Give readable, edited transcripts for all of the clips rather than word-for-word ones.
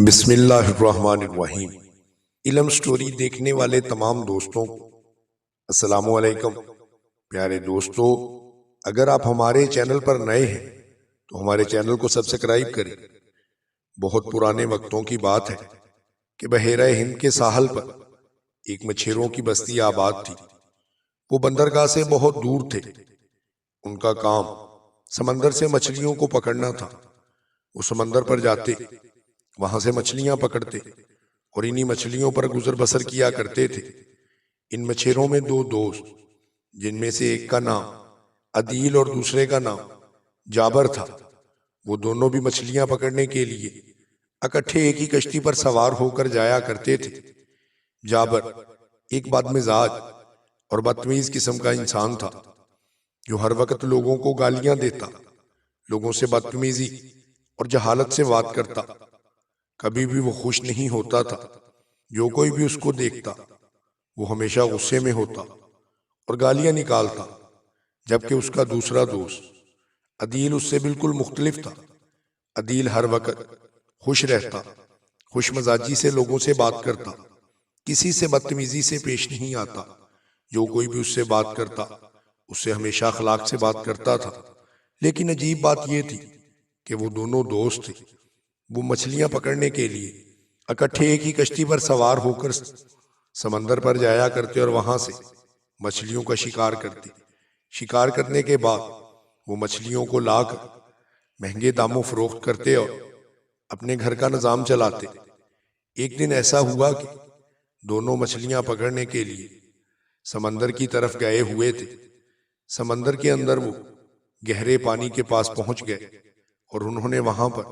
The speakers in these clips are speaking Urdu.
بسم اللہ الرحمن الرحیم۔ علم سٹوری دیکھنے والے تمام دوستوں کو السلام علیکم۔ پیارے دوستو، اگر آپ ہمارے چینل پر نئے ہیں تو ہمارے چینل کو سبسکرائب کریں۔ بہت پرانے وقتوں کی بات ہے کہ بحیرہ ہند کے ساحل پر ایک مچھیروں کی بستی آباد تھی۔ وہ بندرگاہ سے بہت دور تھے۔ ان کا کام سمندر سے مچھلیوں کو پکڑنا تھا۔ وہ سمندر پر جاتے، وہاں سے مچھلیاں پکڑتے اور انہی مچھلیوں پر گزر بسر کیا کرتے تھے۔ ان مچھیروں میں دو دوست، جن میں سے ایک کا نام عدیل اور دوسرے کا نام جابر تھا، وہ دونوں بھی مچھلیاں پکڑنے کے لیے اکٹھے ایک ہی کشتی پر سوار ہو کر جایا کرتے تھے۔ جابر ایک بد مزاج اور بدتمیز قسم کا انسان تھا، جو ہر وقت لوگوں کو گالیاں دیتا، لوگوں سے بدتمیزی اور جہالت سے بات کرتا۔ کبھی بھی وہ خوش نہیں ہوتا تھا۔ جو کوئی بھی اس کو دیکھتا وہ ہمیشہ غصے میں ہوتا اور گالیاں نکالتا، جبکہ اس کا دوسرا دوست عدیل اس سے بالکل مختلف تھا۔ عدیل ہر وقت خوش رہتا، خوش مزاجی سے لوگوں سے بات کرتا، کسی سے بدتمیزی سے پیش نہیں آتا۔ جو کوئی بھی اس سے بات کرتا اس سے ہمیشہ اخلاق سے بات کرتا تھا۔ لیکن عجیب بات یہ تھی کہ وہ دونوں دوست تھے۔ وہ مچھلیاں پکڑنے کے لیے اکٹھے ایک ہی کشتی پر سوار ہو کر سمندر پر جایا کرتے اور وہاں سے مچھلیوں کا شکار کرتے۔ شکار کرنے کے بعد وہ مچھلیوں کو لا کر مہنگے داموں فروخت کرتے اور اپنے گھر کا نظام چلاتے۔ ایک دن ایسا ہوا کہ دونوں مچھلیاں پکڑنے کے لیے سمندر کی طرف گئے ہوئے تھے۔ سمندر کے اندر وہ گہرے پانی کے پاس پہنچ گئے اور انہوں نے وہاں پر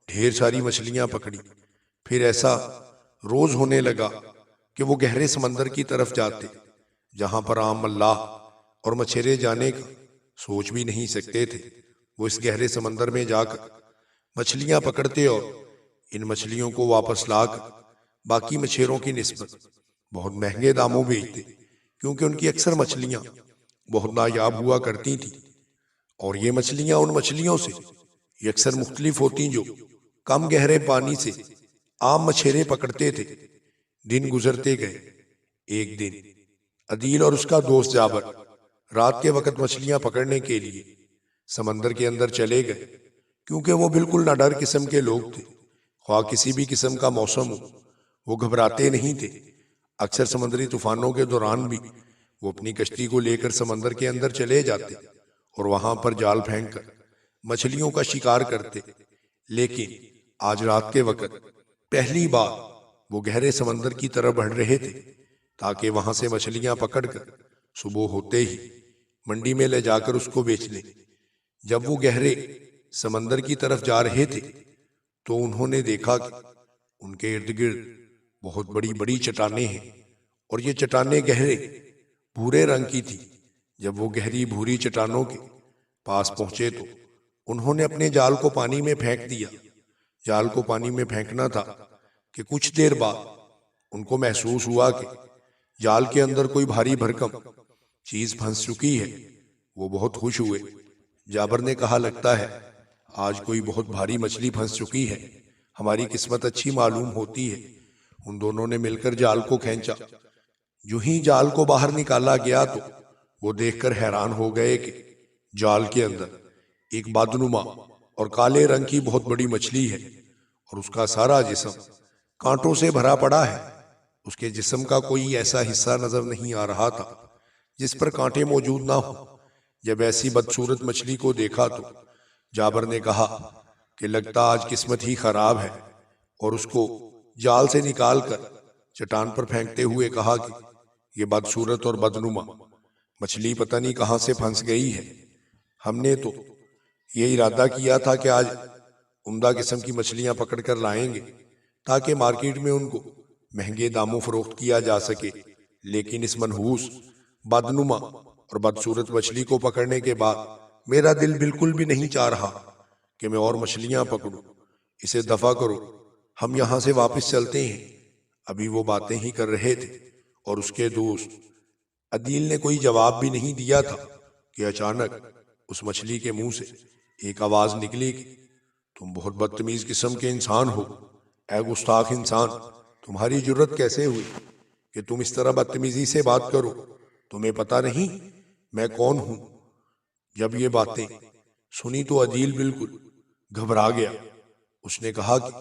ڈھیر ساری مچھلیاں پکڑی۔ پھر ایسا روز ہونے لگا کہ وہ گہرے سمندر کی طرف جاتے، جہاں پر عام اللہ اور مچھیرے جانے کا سوچ بھی نہیں سکتے تھے۔ وہ اس گہرے سمندر میں جا کر مچھلیاں پکڑتے اور ان مچھلیوں کو واپس لا کر باقی مچھیروں کی نسبت بہت مہنگے داموں بیچتے، کیونکہ ان کی اکثر مچھلیاں بہت نایاب ہوا کرتی تھیں اور یہ مچھلیاں ان مچھلیوں سے یہ اکثر مختلف ہوتی جو کم گہرے پانی سے عام مچھیرے پکڑتے تھے۔ دن گزرتے گئے۔ ایک دن عدیل اور اس کا دوست جابر رات کے وقت مچھلیاں پکڑنے کے لیے سمندر کے اندر چلے گئے، کیونکہ وہ بالکل نہ ڈر قسم کے لوگ تھے۔ خواہ کسی بھی قسم کا موسم ہو، وہ گھبراتے نہیں تھے۔ اکثر سمندری طوفانوں کے دوران بھی وہ اپنی کشتی کو لے کر سمندر کے اندر چلے جاتے اور وہاں پر جال پھینک کر مچھلیوں کا شکار کرتے۔ لیکن آج رات کے وقت پہلی بار وہ گہرے سمندر کی طرف بڑھ رہے تھے، تاکہ وہاں سے مچھلیاں پکڑ کر صبح ہوتے ہی منڈی میں لے جا کر اس کو بیچ لیں۔ جب وہ گہرے سمندر کی طرف جا رہے تھے تو انہوں نے دیکھا کہ ان کے ارد گرد بہت بڑی بڑی چٹانیں ہیں، اور یہ چٹانیں گہرے بھورے رنگ کی تھی۔ جب وہ گہری بھوری چٹانوں کے پاس پہنچے تو انہوں نے اپنے جال کو پانی میں پھینک دیا۔ جال کو پانی میں پھینکنا تھا کہ کچھ دیر بعد ان کو محسوس ہوا کہ جال کے اندر کوئی بھاری بھرکم چیز پھنس چکی ہے۔ وہ بہت خوش ہوئے۔ جابر نے کہا، لگتا ہے آج کوئی بہت بھاری مچھلی پھنس چکی ہے، ہماری قسمت اچھی معلوم ہوتی ہے۔ ان دونوں نے مل کر جال کو کھینچا۔ جو ہی جال کو باہر نکالا گیا تو وہ دیکھ کر حیران ہو گئے کہ جال کے اندر ایک بدنما اور کالے رنگ کی بہت بڑی مچھلی ہے، اور اس کا سارا جسم کانٹوں سے بھرا پڑا ہے۔ اس کے جسم کا کوئی ایسا حصہ نظر نہیں آ رہا تھا جس پر کانٹے موجود نہ ہوں۔ جب ایسی بدصورت مچھلی کو دیکھا تو جابر نے کہا کہ لگتا آج قسمت ہی خراب ہے، اور اس کو جال سے نکال کر چٹان پر پھینکتے ہوئے کہا کہ یہ بدصورت اور بدنما مچھلی پتہ نہیں کہاں سے پھنس گئی ہے۔ ہم نے تو یہ ارادہ کیا تھا کہ آج عمدہ قسم کی مچھلیاں پکڑ کر لائیں گے تاکہ مارکیٹ میں ان کو مہنگے داموں فروخت کیا جا سکے، لیکن اس منحوس بدنما اور بدصورت مچھلی کو پکڑنے کے بعد میرا دل بالکل بھی نہیں چاہ رہا کہ میں اور مچھلیاں پکڑوں۔ اسے دفع کرو، ہم یہاں سے واپس چلتے ہیں۔ ابھی وہ باتیں ہی کر رہے تھے اور اس کے دوست عدیل نے کوئی جواب بھی نہیں دیا تھا کہ اچانک اس مچھلی کے منہ سے ایک آواز نکلی کہ تم بہت بدتمیز قسم کے انسان ہو، اے گستاخ انسان، تمہاری جرت کیسے ہوئی کہ تم اس طرح بدتمیزی سے بات کرو؟ تمہیں پتہ نہیں میں کون ہوں؟ جب یہ باتیں سنی تو عدیل بالکل گھبرا گیا۔ اس نے کہا کہ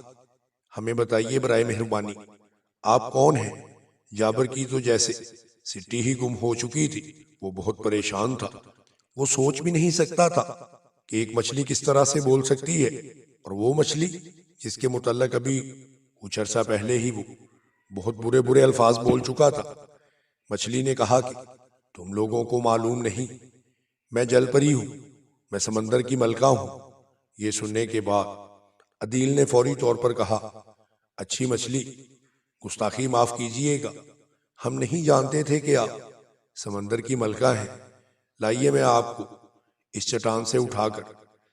ہمیں بتائیے برائے مہربانی، آپ کون ہیں؟ جابر کی تو جیسے سٹی ہی گم ہو چکی تھی، وہ بہت پریشان تھا۔ وہ سوچ بھی نہیں سکتا تھا کہ ایک مچھلی کس طرح سے بول سکتی ہے، اور وہ مچھلی جس کے متعلق ابھی کچھ عرصہ پہلے ہی وہ بہت برے برے الفاظ بول چکا تھا۔ مچھلی نے کہا کہ تم لوگوں کو معلوم نہیں، میں جل پری ہوں، میں سمندر کی ملکہ ہوں۔ یہ سننے کے بعد عدیل نے فوری طور پر کہا، اچھی مچھلی، گستاخی معاف کیجئے گا، ہم نہیں جانتے تھے کہ آپ سمندر کی ملکہ ہیں۔ لائیے میں آپ کو اس چٹان سے اٹھا کر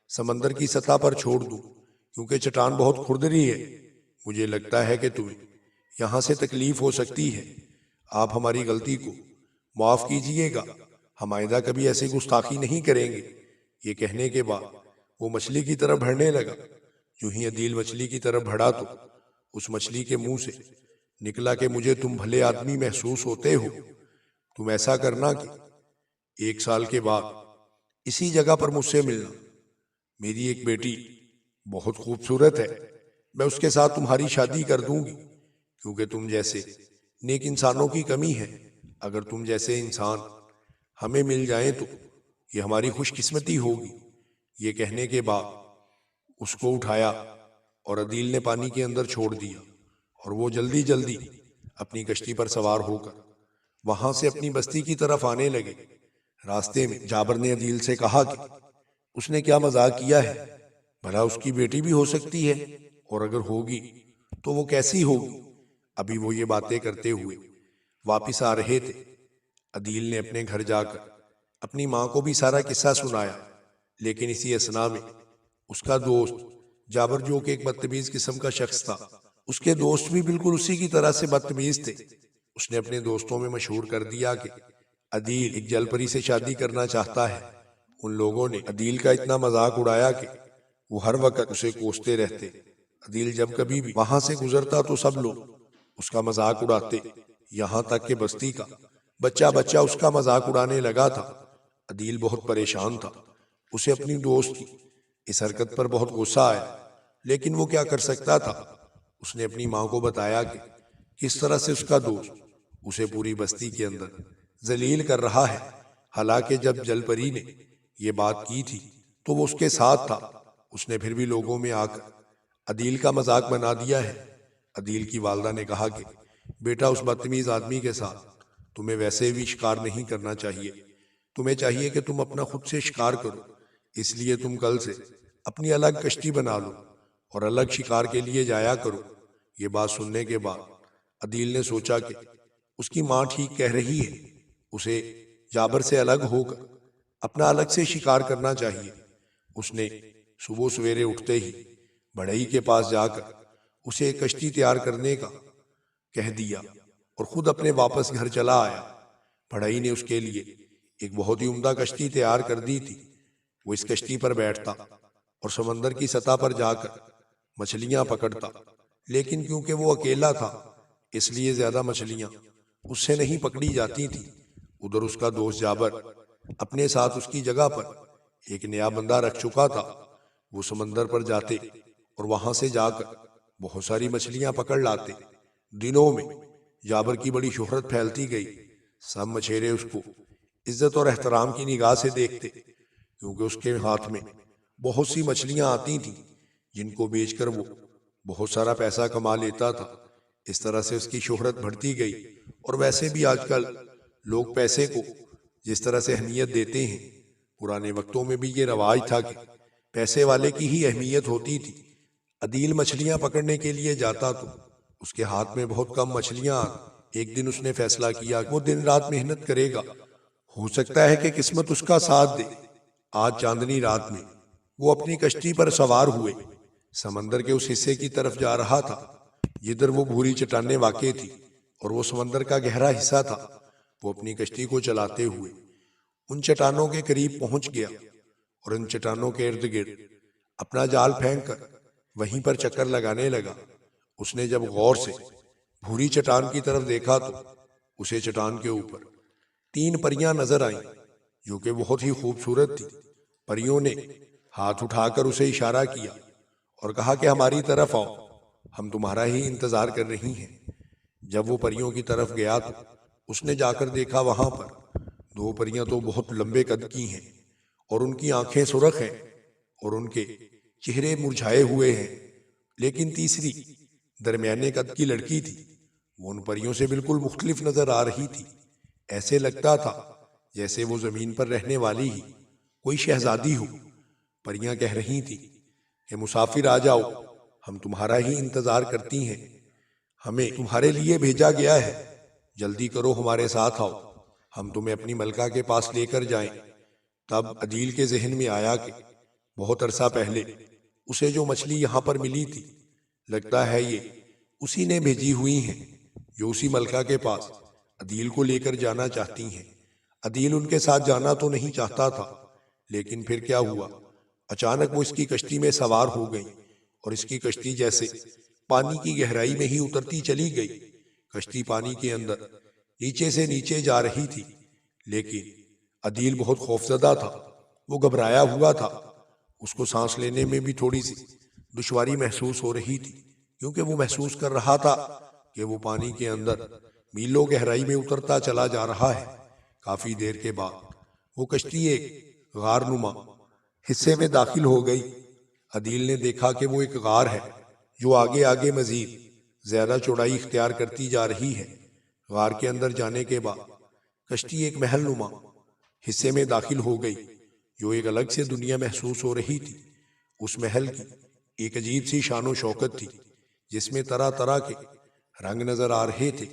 سمندر کی سطح پر چھوڑ دوں، کیونکہ چٹان بہت کھردری ہے۔ مجھے لگتا ہے کہ تمہیں یہاں سے تکلیف ہو سکتی ہے۔ آپ ہماری غلطی کو معاف کیجئے گا، ہم آئندہ کبھی ایسی گستاخی نہیں کریں گے۔ یہ کہنے کے بعد وہ مچھلی کی طرف بڑھنے لگا۔ جو ہی عدیل مچھلی کی طرف بڑھا تو اس مچھلی کے منہ سے نکلا کہ مجھے تم بھلے آدمی محسوس ہوتے ہو۔ تم ایسا کرنا کہ 1 سال کے بعد اسی جگہ پر مجھ سے ملنا۔ میری ایک بیٹی بہت خوبصورت ہے، میں اس کے ساتھ تمہاری شادی کر دوں گی، کیونکہ تم جیسے نیک انسانوں کی کمی ہے۔ اگر تم جیسے انسان ہمیں مل جائیں تو یہ ہماری خوش قسمتی ہوگی۔ یہ کہنے کے بعد اس کو اٹھایا اور عدیل نے پانی کے اندر چھوڑ دیا، اور وہ جلدی جلدی اپنی کشتی پر سوار ہو کر وہاں سے اپنی بستی کی طرف آنے لگے۔ راستے میں جابر نے عدیل سے کہا کہ اس نے کیا مذاق کیا ہے، بھلا اس کی بیٹی بھی ہو سکتی ہے، اور اگر ہوگی تو وہ کیسی ہوگی؟ ابھی وہ یہ باتیں کرتے ہوئے واپس آ رہے تھے۔ عدیل نے اپنے گھر جا کر اپنی ماں کو بھی سارا قصہ سنایا، لیکن اسی اثنا میں اس کا دوست جابر، جو کہ ایک بدتمیز قسم کا شخص تھا، اس کے دوست بھی بالکل اسی کی طرح سے بدتمیز تھے۔ اس نے اپنے دوستوں میں مشہور کر دیا کہ عدیل ایک جل پری سے شادی کرنا چاہتا ہے۔ ان لوگوں نے عدیل کا اتنا مذاق اڑایا کہ وہ ہر وقت اسے کوستے رہتے۔ عدیل جب کبھی بھی وہاں سے گزرتا تو سب لوگ اس کا مذاق اڑاتے، یہاں تک کہ بستی کا بچہ بچہ اس کا مذاق اڑانے لگا تھا۔ عدیل بہت پریشان تھا، اسے اپنی دوست کی اس حرکت پر بہت غصہ آیا، لیکن وہ کیا کر سکتا تھا؟ اس نے اپنی ماں کو بتایا کہ کس طرح سے اس کا دوست اسے پوری بستی کے اندر ذلیل کر رہا ہے۔ حالانکہ جب جل پری نے یہ بات کی تھی تو وہ اس کے ساتھ تھا، اس نے پھر بھی لوگوں میں آ کر عدیل کا مذاق بنا دیا ہے۔ عدیل کی والدہ نے کہا کہ بیٹا، اس بدتمیز آدمی کے ساتھ تمہیں ویسے بھی شکار نہیں کرنا چاہیے، تمہیں چاہیے کہ تم اپنا خود سے شکار کرو، اس لیے تم کل سے اپنی الگ کشتی بنا لو اور الگ شکار کے لیے جایا کرو۔ یہ بات سننے کے بعد عدیل نے سوچا کہ اس کی ماں ٹھیک کہہ رہی ہے، اسے جابر سے الگ ہو کر اپنا الگ سے شکار کرنا چاہیے۔ اس نے صبح سویرے اٹھتے ہی بڑھئی کے پاس جا کر اسے ایک کشتی تیار کرنے کا کہہ دیا اور خود اپنے واپس گھر چلا آیا۔ بڑھئی نے اس کے لیے ایک بہت ہی عمدہ کشتی تیار کر دی تھی۔ وہ اس کشتی پر بیٹھتا اور سمندر کی سطح پر جا کر مچھلیاں پکڑتا، لیکن کیونکہ وہ اکیلا تھا اس لیے زیادہ مچھلیاں اس سے نہیں پکڑی جاتی تھیں۔ ادھر اس کا دوست جابر اپنے ساتھ اس کی جگہ پر ایک نیا بندہ رکھ چکا تھا۔ وہ سمندر پر جاتے اور وہاں سے جا کر بہت ساری مچھلیاں پکڑ لاتے۔ دنوں میں جابر کی بڑی شہرت پھیلتی گئی، سب مچھیرے اس کو عزت اور احترام کی نگاہ سے دیکھتے، کیونکہ اس کے ہاتھ میں بہت سی مچھلیاں آتی تھیں جن کو بیچ کر وہ بہت سارا پیسہ کما لیتا تھا۔ اس طرح سے اس کی شہرت بڑھتی گئی، اور ویسے بھی آج کل لوگ پیسے کو جس طرح سے اہمیت دیتے ہیں، پرانے وقتوں میں بھی یہ رواج تھا کہ پیسے والے کی ہی اہمیت ہوتی تھی۔ عدیل مچھلیاں پکڑنے کے لیے جاتا تو اس کے ہاتھ میں بہت کم مچھلیاں آتی۔ ایک دن اس نے فیصلہ کیا کہ وہ دن رات محنت کرے گا، ہو سکتا ہے کہ قسمت اس کا ساتھ دے۔ آج چاندنی رات میں وہ اپنی کشتی پر سوار ہوئے سمندر کے اس حصے کی طرف جا رہا تھا جدھر وہ بھوری چٹانیں واقع تھی، اور وہ سمندر کا گہرا حصہ تھا۔ وہ اپنی کشتی کو چلاتے ہوئے ان چٹانوں کے قریب پہنچ گیا۔ اور ان چٹانوں کے ارد گرد اپنا جال پھینک کر وہیں پر چکر لگانے لگا۔ اس نے جب غور سے بھوری چٹان کی طرف دیکھا تو اسے چٹان کے اوپر 3 پریاں نظر آئیں جو کہ بہت ہی خوبصورت تھی۔ پریوں نے ہاتھ اٹھا کر اسے اشارہ کیا اور کہا کہ ہماری طرف آؤ، ہم تمہارا ہی انتظار کر رہی ہیں۔ جب وہ پریوں کی طرف گیا تو اس نے جا کر دیکھا وہاں پر 2 پریاں تو بہت لمبے قد کی ہیں اور ان کی آنکھیں سرخ ہیں اور ان کے چہرے مرجھائے ہوئے ہیں، لیکن تیسری درمیانے قد کی لڑکی تھی، وہ ان پریوں سے بالکل مختلف نظر آ رہی تھی۔ ایسے لگتا تھا جیسے وہ زمین پر رہنے والی ہی کوئی شہزادی ہو۔ پریاں کہہ رہی تھی کہ مسافر آ جاؤ، ہم تمہارا ہی انتظار کرتی ہیں، ہمیں تمہارے لیے بھیجا گیا ہے، جلدی کرو ہمارے ساتھ آؤ، ہم تمہیں اپنی ملکہ کے پاس لے کر جائیں۔ تب عدیل کے ذہن میں آیا کہ بہت عرصہ پہلے اسے جو مچھلی یہاں پر ملی تھی، لگتا ہے یہ اسی نے بھیجی ہوئی ہیں جو اسی ملکہ کے پاس عدیل کو لے کر جانا چاہتی ہیں۔ عدیل ان کے ساتھ جانا تو نہیں چاہتا تھا، لیکن پھر کیا ہوا، اچانک وہ اس کی کشتی میں سوار ہو گئی اور اس کی کشتی جیسے پانی کی گہرائی میں ہی اترتی چلی گئی۔ کشتی پانی کے اندر نیچے سے نیچے جا رہی تھی، لیکن عدیل بہت خوفزدہ تھا، وہ گھبرایا ہوا تھا۔ اس کو سانس لینے میں بھی تھوڑی سی دشواری محسوس ہو رہی تھی، کیونکہ وہ محسوس کر رہا تھا کہ وہ پانی کے اندر میلوں گہرائی میں اترتا چلا جا رہا ہے۔ کافی دیر کے بعد وہ کشتی ایک غار نما حصے میں داخل ہو گئی۔ عدیل نے دیکھا کہ وہ ایک غار ہے جو آگے آگے مزید زیادہ چوڑائی اختیار کرتی جا رہی ہے۔ غار کے اندر جانے کے بعد کشتی ایک محل نما حصے میں داخل ہو گئی جو ایک الگ سے دنیا محسوس ہو رہی تھی۔ اس محل کی ایک عجیب سی شان و شوکت تھی جس میں طرح طرح کے رنگ نظر آ رہے تھے۔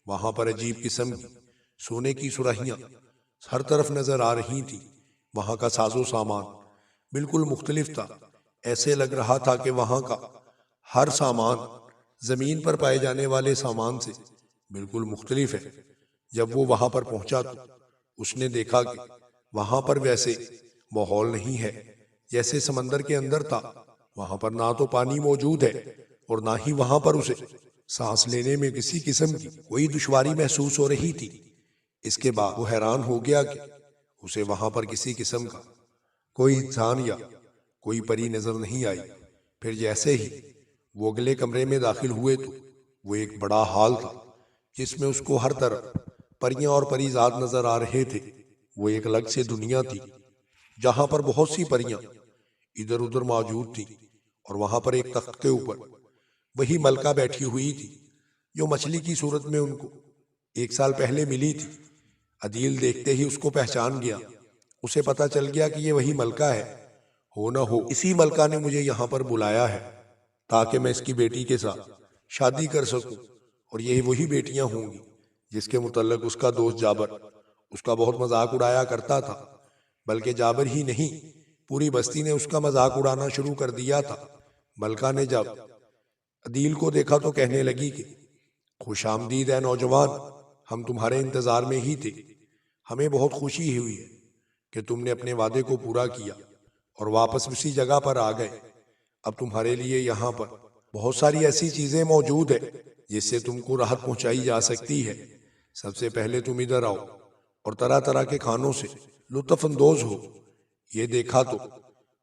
وہاں پر عجیب قسم کی سونے کی سرخیاں ہر طرف نظر آ رہی تھی۔ وہاں کا ساز و سامان بالکل مختلف تھا، ایسے لگ رہا تھا کہ وہاں کا ہر سامان زمین پر پائے جانے والے سامان سے بالکل مختلف ہے۔ جب وہ وہاں پر پہنچا تو اس نے دیکھا کہ وہاں پر ویسے ماحول نہیں ہے جیسے سمندر کے اندر تھا۔ وہاں پر نہ تو پانی موجود ہے اور نہ ہی وہاں پر اسے سانس لینے میں کسی قسم کی کوئی دشواری محسوس ہو رہی تھی۔ اس کے بعد وہ حیران ہو گیا کہ اسے وہاں پر کسی قسم کا کوئی انسان یا کوئی پری نظر نہیں آئی۔ پھر جیسے ہی وہ اگلے کمرے میں داخل ہوئے تو وہ ایک بڑا ہال تھا جس میں اس کو ہر طرف پریاں اور پریزاد نظر آ رہے تھے۔ وہ ایک الگ سے دنیا تھی جہاں پر بہت سی پریاں ادھر ادھر موجود تھیں، اور وہاں پر ایک تخت کے اوپر وہی ملکہ بیٹھی ہوئی تھی جو مچھلی کی صورت میں ان کو 1 سال پہلے ملی تھی۔ عدیل دیکھتے ہی اس کو پہچان گیا، اسے پتا چل گیا کہ یہ وہی ملکہ ہے۔ ہو نہ ہو اسی ملکہ نے مجھے یہاں پر بلایا ہے تاکہ میں اس کی بیٹی کے ساتھ شادی کر سکوں، اور یہی وہی بیٹیاں ہوں گی جس کے متعلق اس کا دوست جابر اس کا بہت مذاق اڑایا کرتا تھا۔ بلکہ جابر ہی نہیں، پوری بستی نے اس کا مذاق اڑانا شروع کر دیا تھا۔ ملکہ نے جب عدیل کو دیکھا تو کہنے لگی کہ خوش آمدید اے نوجوان، ہم تمہارے انتظار میں ہی تھے، ہمیں بہت خوشی ہوئی ہے کہ تم نے اپنے وعدے کو پورا کیا اور واپس اسی جگہ پر آ گئے۔ اب تمہارے لیے یہاں پر بہت ساری ایسی چیزیں موجود ہیں جس سے تم کو راحت پہنچائی جا سکتی ہے۔ سب سے پہلے تم ادھر آؤ اور طرح طرح کے کھانوں سے لطف اندوز ہو۔ یہ دیکھا تو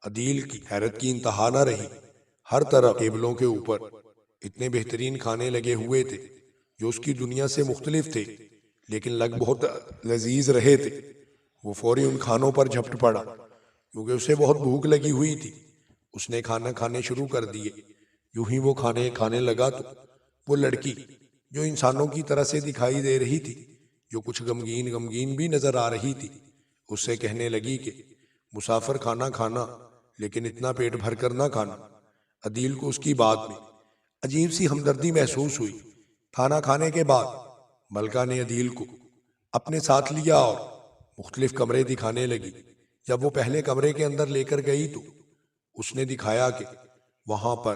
عدیل کی حیرت کی انتہا نہ رہی۔ ہر طرف ٹیبلوں کے اوپر اتنے بہترین کھانے لگے ہوئے تھے جو اس کی دنیا سے مختلف تھے، لیکن لگ بہت لذیذ رہے تھے۔ وہ فوری ان کھانوں پر جھپٹ پڑا کیونکہ اسے بہت بھوک لگی ہوئی تھی۔ اس نے کھانا کھانے شروع کر دیے۔ یوں ہی وہ کھانے کھانے لگا تو وہ لڑکی جو انسانوں کی طرح سے دکھائی دے رہی تھی، جو کچھ غمگین بھی نظر آ رہی تھی، اس سے کہنے لگی کہ مسافر کھانا کھانا لیکن اتنا پیٹ بھر کر نہ کھانا۔ عدیل کو اس کی بات میں عجیب سی ہمدردی محسوس ہوئی۔ کھانا کھانے کے بعد ملکہ نے عدیل کو اپنے ساتھ لیا اور مختلف کمرے دکھانے لگی۔ جب وہ پہلے کمرے کے اندر لے کر گئی تو اس نے دکھایا کہ وہاں پر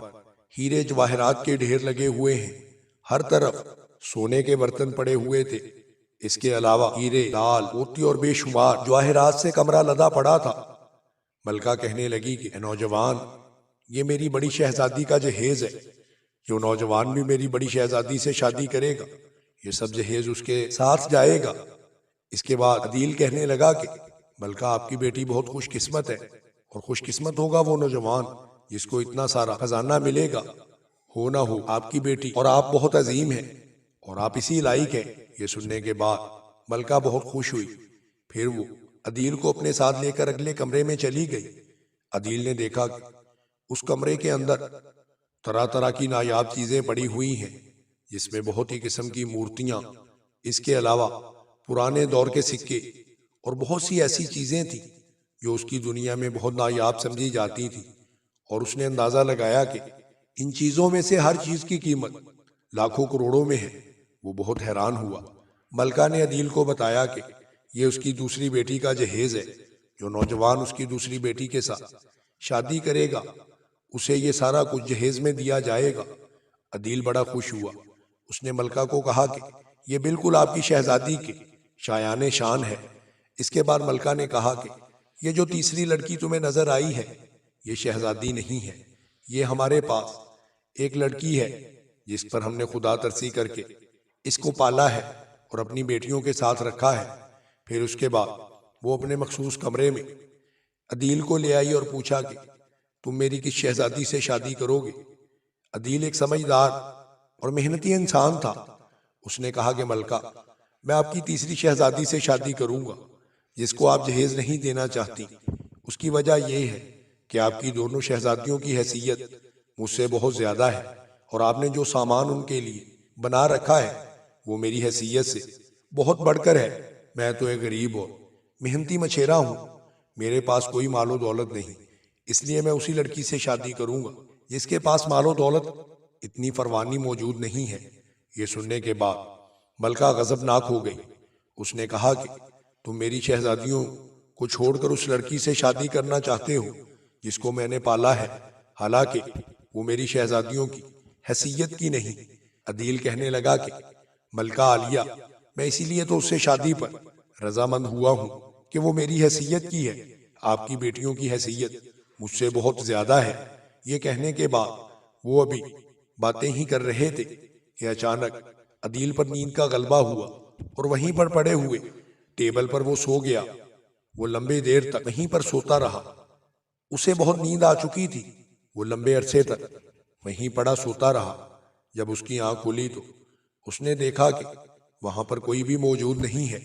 ہیرے جواہرات کے ڈھیر لگے ہوئے ہیں، ہر طرف سونے کے برتن پڑے ہوئے تھے۔ اس کے علاوہ ہیرے، لال، موتی اور بے شمار جواہرات سے کمرہ لدا پڑا تھا۔ ملکہ کہنے لگی کہ اے نوجوان، یہ میری بڑی شہزادی کا جہیز ہے، جو نوجوان بھی میری بڑی شہزادی سے شادی کرے گا یہ سب جہیز اس کے ساتھ جائے گا۔ اس کے بعد عدیل کہنے لگا کہ ملکہ آپ کی بیٹی بہت خوش قسمت ہے، اور خوش قسمت ہوگا وہ نوجوان جس کو اتنا سارا خزانہ ملے گا۔ ہو نہ ہو آپ کی بیٹی اور آپ بہت عظیم ہیں اور آپ اسی لائق ہیں۔ یہ سننے کے بعد ملکہ بہت خوش ہوئی، پھر وہ عدیل کو اپنے ساتھ لے کر اگلے کمرے میں چلی گئی۔ عدیل نے دیکھا کہ اس کمرے کے اندر طرح طرح کی نایاب چیزیں پڑی ہوئی ہیں، جس میں بہت ہی قسم کی مورتیاں، اس کے علاوہ پرانے دور کے سکے اور بہت سی ایسی چیزیں تھیں جو اس کی دنیا میں بہت نایاب سمجھی جاتی تھی، اور اس نے اندازہ لگایا کہ ان چیزوں میں سے ہر چیز کی قیمت لاکھوں کروڑوں میں ہے۔ وہ بہت حیران ہوا۔ ملکہ نے عدیل کو بتایا کہ یہ اس کی دوسری بیٹی کا جہیز ہے، جو نوجوان اس کی دوسری بیٹی کے ساتھ شادی کرے گا اسے یہ سارا کچھ جہیز میں دیا جائے گا۔ عدیل بڑا خوش ہوا۔ اس نے ملکہ کو کہا کہ یہ بالکل آپ کی شہزادی کے شایان شان ہے۔ اس کے بعد ملکہ نے کہا کہ یہ جو تیسری لڑکی تمہیں نظر آئی ہے یہ شہزادی نہیں ہے، یہ ہمارے پاس ایک لڑکی ہے جس پر ہم نے خدا ترسی کر کے اس کو پالا ہے اور اپنی بیٹیوں کے ساتھ رکھا ہے۔ پھر اس کے بعد وہ اپنے مخصوص کمرے میں عدیل کو لے آئی اور پوچھا کہ تم میری کس شہزادی سے شادی کرو گے؟ عدیل ایک سمجھدار اور محنتی انسان تھا۔ اس نے کہا کہ ملکہ، میں آپ کی تیسری شہزادی سے شادی کروں گا جس کو آپ جہیز نہیں دینا چاہتی۔ اس کی وجہ یہ ہے کہ آپ کی دونوں شہزادیوں کی حیثیت مجھ سے بہت زیادہ ہے، اور آپ نے جو سامان ان کے لیے بنا رکھا ہے وہ میری حیثیت سے بہت بڑھ کر ہے۔ میں تو ایک غریب اور محنتی مچھیرا ہوں، میرے پاس کوئی مال و دولت نہیں، اس لیے میں اسی لڑکی سے شادی کروں گا جس کے پاس مال و دولت اتنی فراوانی موجود نہیں ہے۔ یہ سننے کے بعد ملکہ غضبناک ہو گئی۔ اس نے کہا کہ تم میری شہزادیوں کو چھوڑ کر اس لڑکی سے شادی کرنا چاہتے ہو جس کو میں نے پالا ہے، حالانکہ وہ میری شہزادیوں کی حیثیت کی نہیں۔ عدیل کہنے لگا کہ ملکہ عالیہ، میں اسی لیے تو اس سے شادی پر رضامند ہوا ہوں کہ وہ میری حیثیت کی ہے، آپ کی بیٹیوں کی حیثیت مجھ سے بہت زیادہ ہے۔ یہ کہنے کے بعد وہ ابھی باتیں ہی کر رہے تھے کہ اچانک عدیل پر نیند کا غلبہ ہوا اور وہیں پر پڑے ہوئے ٹیبل پر وہ سو گیا۔ وہ لمبے دیر تک وہیں پر سوتا رہا۔ اسے بہت نیند آ چکی تھی۔ وہ لمبے عرصے تک وہیں پڑا سوتا رہا۔ جب اس کی آنکھ کھلی تو اس نے دیکھا کہ وہاں پر کوئی بھی موجود نہیں ہے،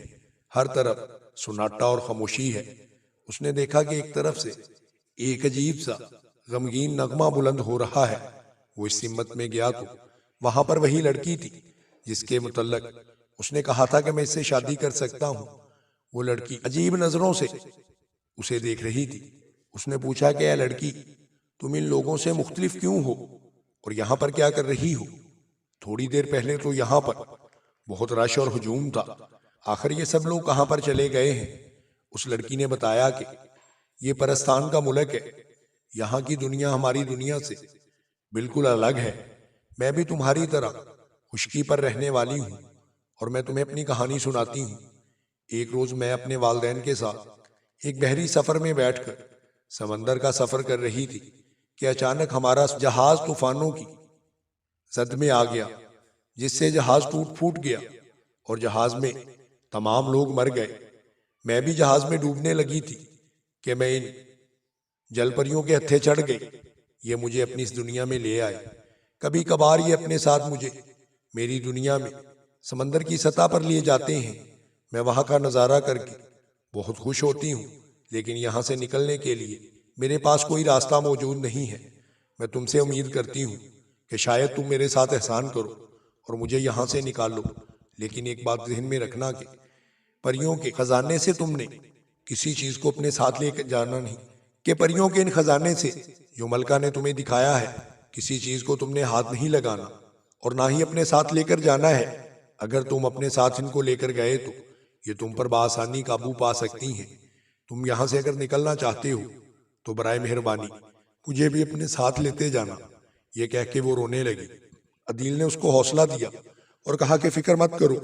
ہر طرف سناٹا اور خاموشی ہے۔ اس نے دیکھا کہ ایک طرف سے ایک عجیب سا غمگین نغمہ بلند ہو رہا ہے۔ وہ اس سمت میں گیا تو وہاں پر وہی لڑکی تھی جس کے متعلق اس نے کہا تھا کہ میں اس سے شادی کر سکتا ہوں۔ وہ لڑکی عجیب نظروں سے اسے دیکھ رہی تھی۔ اس نے پوچھا کہ اے لڑکی، تم ان لوگوں سے مختلف کیوں ہو اور یہاں پر کیا کر رہی ہو؟ تھوڑی دیر پہلے تو یہاں پر بہت رش اور ہجوم تھا، آخر یہ سب لوگ کہاں پر چلے گئے ہیں؟ اس لڑکی نے بتایا کہ یہ پرستان کا ملک ہے، یہاں کی دنیا ہماری دنیا سے بالکل الگ ہے۔ میں بھی تمہاری طرح خشکی پر رہنے والی ہوں اور میں تمہیں اپنی کہانی سناتی ہوں۔ ایک روز میں اپنے والدین کے ساتھ ایک بحری سفر میں بیٹھ کر سمندر کا سفر کر رہی تھی کہ اچانک ہمارا جہاز طوفانوں کی زد میں آ گیا، جس سے جہاز ٹوٹ پھوٹ گیا اور جہاز میں تمام لوگ مر گئے۔ میں بھی جہاز میں ڈوبنے لگی تھی کہ میں ان جل پریوں کے ہتھے چڑھ گئی۔ یہ مجھے اپنی اس دنیا میں لے آئے۔ کبھی کبھار یہ اپنے ساتھ مجھے میری دنیا میں سمندر کی سطح پر لیے جاتے ہیں۔ میں وہاں کا نظارہ کر کے بہت خوش ہوتی ہوں، لیکن یہاں سے نکلنے کے لیے میرے پاس کوئی راستہ موجود نہیں ہے۔ میں تم سے امید کرتی ہوں کہ شاید تم میرے ساتھ احسان کرو اور مجھے یہاں سے نکالو، لیکن ایک بات ذہن میں رکھنا کہ پریوں کے خزانے سے تم نے کسی چیز کو اپنے ساتھ لے کر جانا نہیں، کہ پریوں کے ان خزانے سے جو ملکہ نے تمہیں دکھایا ہے کسی چیز کو تم نے ہاتھ نہیں لگانا اور نہ ہی اپنے ساتھ لے کر جانا ہے۔ اگر تم اپنے ساتھ ان کو لے کر گئے تو یہ تم پر بآسانی قابو پا سکتی ہیں۔ تم یہاں سے اگر نکلنا چاہتے ہو تو برائے مہربانی مجھے بھی اپنے ساتھ لیتے جانا۔ یہ کہہ کے وہ رونے لگی۔ عدیل نے اس کو حوصلہ دیا اور کہا کہ فکر مت کرو،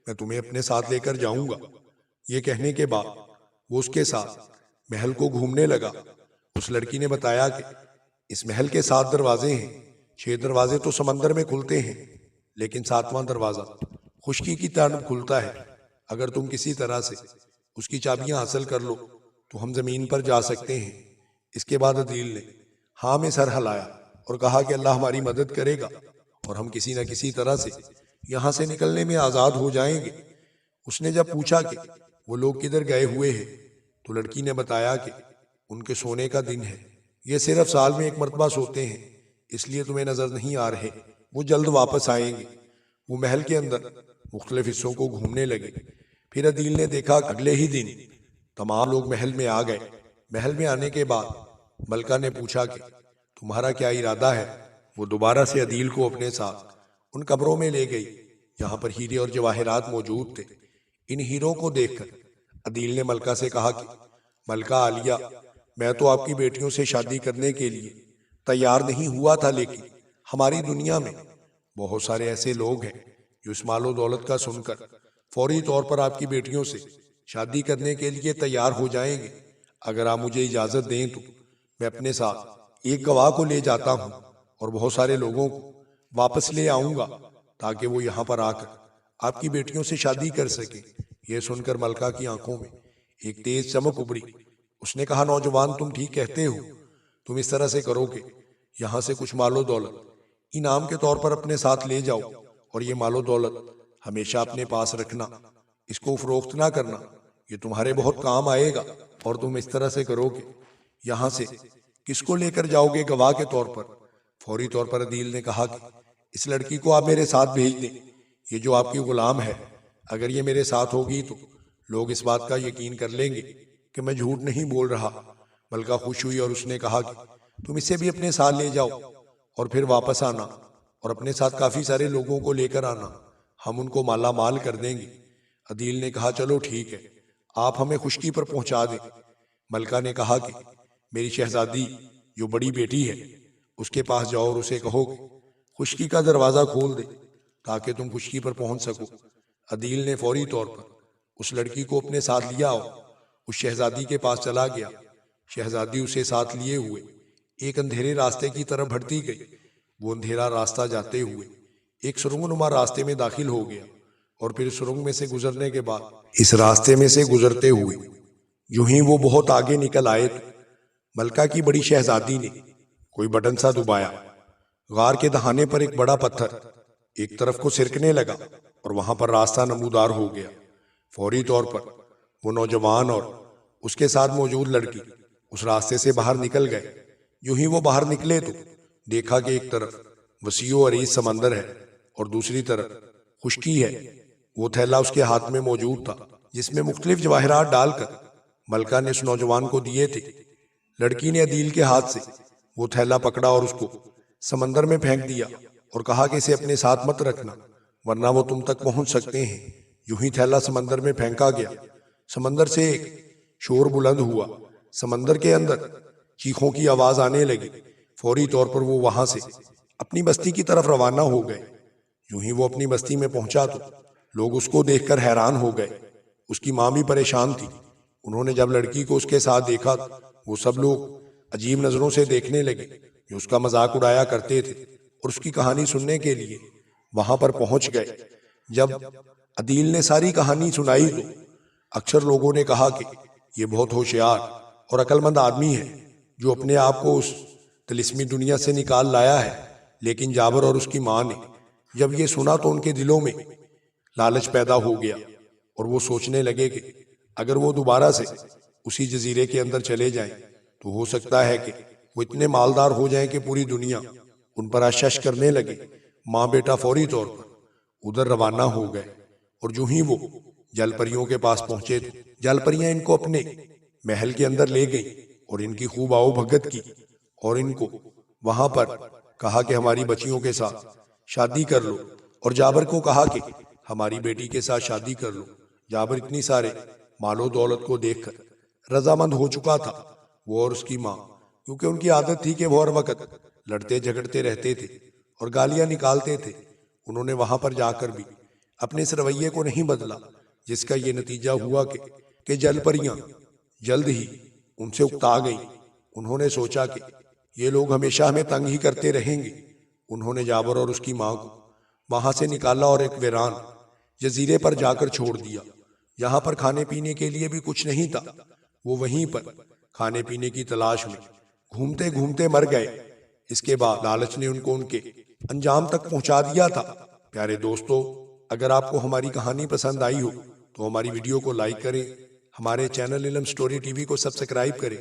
میں تمہیں اپنے ساتھ لے کر جاؤں گا۔ یہ کہنے کے بعد وہ اس کے ساتھ محل کو گھومنے لگا۔ اس لڑکی نے بتایا کہ اس محل کے 7 دروازے ہیں، 6 دروازے تو سمندر میں کھلتے ہیں، لیکن 7واں دروازہ خشکی کی طرف کھلتا ہے۔ اگر تم کسی طرح سے اس کی چابیاں حاصل کر لو تو ہم زمین پر جا سکتے ہیں۔ اس کے بعد عدیل نے ہاں میں سر ہلایا اور کہا کہ اللہ ہماری مدد کرے گا اور ہم کسی نہ کسی طرح سے یہاں سے نکلنے میں آزاد ہو جائیں گے۔ اس نے جب پوچھا کہ وہ لوگ کدھر گئے ہوئے ہیں تو لڑکی نے بتایا کہ ان کے سونے کا دن ہے، یہ صرف سال میں 1 مرتبہ سوتے ہیں، اس لیے تمہیں نظر نہیں آ رہے، وہ جلد واپس آئیں گے۔ وہ محل کے اندر مختلف حصوں کو گھومنے لگے۔ پھر عدیل نے دیکھا کہ اگلے ہی دن تمام لوگ محل میں آ گئے۔ محل میں آنے کے بعد ملکہ نے پوچھا کہ تمہارا کیا ارادہ ہے؟ وہ دوبارہ سے عدیل کو اپنے ساتھ ان کمروں میں لے گئی جہاں پر ہیرے اور جواہرات موجود تھے۔ ان ہیروں کو دیکھ کر عدیل نے ملکہ سے کہا کہ ملکہ عالیہ، میں تو آپ کی بیٹیوں سے شادی کرنے کے لیے تیار نہیں ہوا تھا، لیکن ہماری دنیا میں بہت سارے ایسے لوگ ہیں جو اس مال و دولت کا سن کر فوری طور پر آپ کی بیٹیوں سے شادی کرنے کے لیے تیار ہو جائیں گے۔ اگر آپ مجھے اجازت دیں تو میں اپنے ساتھ ایک گواہ کو لے جاتا ہوں اور بہت سارے لوگوں کو واپس لے آؤں گا تاکہ وہ یہاں پر آ کر آپ کی بیٹیوں سے شادی کر سکیں۔ یہ سن کر ملکہ کی آنکھوں میں ایک تیز چمک ابھری۔ اس نے کہا نوجوان، تم ٹھیک کہتے ہو، تم اس طرح سے کرو کہ یہاں سے کچھ مال و دولت انعام کے طور پر اپنے ساتھ لے جاؤ، اور یہ مال و دولت ہمیشہ اپنے پاس رکھنا، اس کو فروخت نہ کرنا، یہ تمہارے بہت کام آئے گا۔ اور تم اس طرح سے کرو کہ یہاں سے کس کو لے کر جاؤ گے گواہ کے طور پر؟ فوری طور پر عدیل نے کہا کہ اس لڑکی کو آپ میرے ساتھ بھیج دیں، یہ جو آپ کی غلام ہے، اگر یہ میرے ساتھ ہوگی تو لوگ اس بات کا یقین کر لیں گے کہ میں جھوٹ نہیں بول رہا۔ ملکہ خوش ہوئی اور اس نے کہا کہ تم اسے بھی اپنے ساتھ لے جاؤ اور پھر واپس آنا اور اپنے ساتھ کافی سارے لوگوں کو لے کر آنا، ہم ان کو مالا مال کر دیں گے۔ عدیل نے کہا چلو ٹھیک ہے، آپ ہمیں خشکی پر پہنچا دیں۔ ملکہ نے کہا کہ میری شہزادی جو بڑی بیٹی ہے اس کے پاس جاؤ اور اسے کہو کہ خشکی کا دروازہ کھول دے تاکہ تم خشکی پر پہنچ سکو۔ عدیل نے فوری طور پر اس لڑکی کو اپنے ساتھ لیا اور اس شہزادی کے پاس چلا گیا۔ شہزادی اسے ساتھ لیے ہوئے ایک اندھیرے راستے کی طرف بڑھتی گئی۔ وہ اندھیرا راستہ جاتے ہوئے ایک سرنگ نما راستے میں داخل ہو گیا، اور پھر سرنگ میں سے گزرنے کے بعد اس راستے میں سے گزرتے ہوئے یوں ہی وہ بہت آگے نکل آئے تو ملکہ کی بڑی شہزادی نے کوئی بٹن سا دبایا۔ غار کے دہانے پر ایک بڑا پتھر ایک طرف کو سرکنے لگا اور وہاں پر راستہ نمودار ہو گیا۔ فوری طور پر وہ نوجوان اور اس کے ساتھ موجود لڑکی اس راستے سے باہر نکل گئے۔ یوں ہی وہ باہر نکلے تو دیکھا کہ ایک طرف وسیع و عریض سمندر ہے اور دوسری طرف خشکی ہے۔ وہ تھیلا اس کے ہاتھ میں موجود تھا جس میں مختلف جواہرات ڈال کر ملکہ نے اس نوجوان کو دیے تھے۔ لڑکی نے عدیل کے ہاتھ سے وہ تھیلا پکڑا اور اس کو سمندر میں پھینک دیا اور کہا کہ اسے اپنے ساتھ مت رکھنا ورنہ وہ تم تک پہنچ سکتے ہیں۔ یوں ہی تھیلا سمندر میں پھینکا گیا۔ سمندر سے ایک شور بلند ہوا، سمندر کے اندر چیخوں کی آواز آنے لگی۔ فوری طور پر وہ وہاں سے اپنی بستی کی طرف روانہ ہو گئے۔ یوں ہی وہ اپنی بستی میں پہنچا تو لوگ اس کو دیکھ کر حیران ہو گئے۔ اس کی ماں بھی پریشان تھی۔ انہوں نے جب لڑکی کو اس کے ساتھ دیکھا تو وہ سب لوگ عجیب نظروں سے دیکھنے لگے، جو اس کا مذاق اڑایا کرتے تھے، اور اس کی کہانی سننے کے لیے وہاں پر پہنچ گئے۔ جب عدیل نے ساری کہانی سنائی تو اکثر لوگوں نے کہا کہ یہ بہت ہوشیار اور عقل مند آدمی ہے جو اپنے آپ کو اس طلسمی دنیا سے نکال لایا ہے۔ لیکن جابر اور اس کی ماں نے جب یہ سنا تو ان کے دلوں میں لالچ پیدا ہو گیا اور وہ سوچنے لگے کہ اگر وہ دوبارہ سے اسی جزیرے کے اندر چلے جائیں تو ہو سکتا ہے کہ وہ اتنے مالدار ہو جائیں کہ پوری دنیا ان پر اشش کرنے لگے۔ ماں بیٹا فوری طور پر ادھر روانہ ہو گئے، اور جو ہی وہ جل پریوں کے پاس پہنچے تو جل پریاں ان کو اپنے محل کے اندر لے گئیں اور ان کی خوب آؤ بھگت کی، اور ان کو وہاں پر کہا کہ ہماری بچیوں کے ساتھ شادی کر لو، اور جابر کو کہا کہ ہماری بیٹی کے ساتھ شادی کر لو۔ جابر اتنی سارے مال و دولت کو دیکھ کر رضامند ہو چکا تھا۔ وہ اور اس کی ماں، کیونکہ ان کی عادت تھی کہ وہ ہر وقت لڑتے جھگڑتے رہتے تھے اور گالیاں نکالتے تھے، انہوں نے وہاں پر جا کر بھی اپنے اس رویے کو نہیں بدلا، جس کا یہ نتیجہ ہوا کہ جل پریاں جلد ہی ان سے اکتا گئی۔ انہوں نے سوچا کہ یہ لوگ ہمیشہ ہمیں تنگ ہی کرتے رہیں گے۔ انہوں نے جابر اور اس کی ماں کو وہاں سے نکالا اور ایک ویران جزیرے پر جا کر چھوڑ دیا۔ یہاں پر کھانے پینے کے لیے بھی کچھ نہیں تھا۔ وہ وہیں پر کھانے پینے کی تلاش میں گھومتے گھومتے مر گئے۔ اس کے بعد لالچ نے ان کو ان کے انجام تک پہنچا دیا تھا۔ پیارے دوستو، اگر آپ کو ہماری کہانی پسند آئی ہو تو ہماری ویڈیو کو لائک کریں، ہمارے چینل علم سٹوری ٹی وی کو سبسکرائب کریں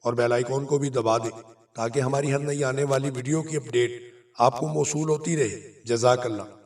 اور بیل آئیکن کو بھی دبا دیں تاکہ ہماری ہر نئی آنے والی ویڈیو کی اپڈیٹ آپ کو موصول ہوتی رہے۔ جزاک اللہ۔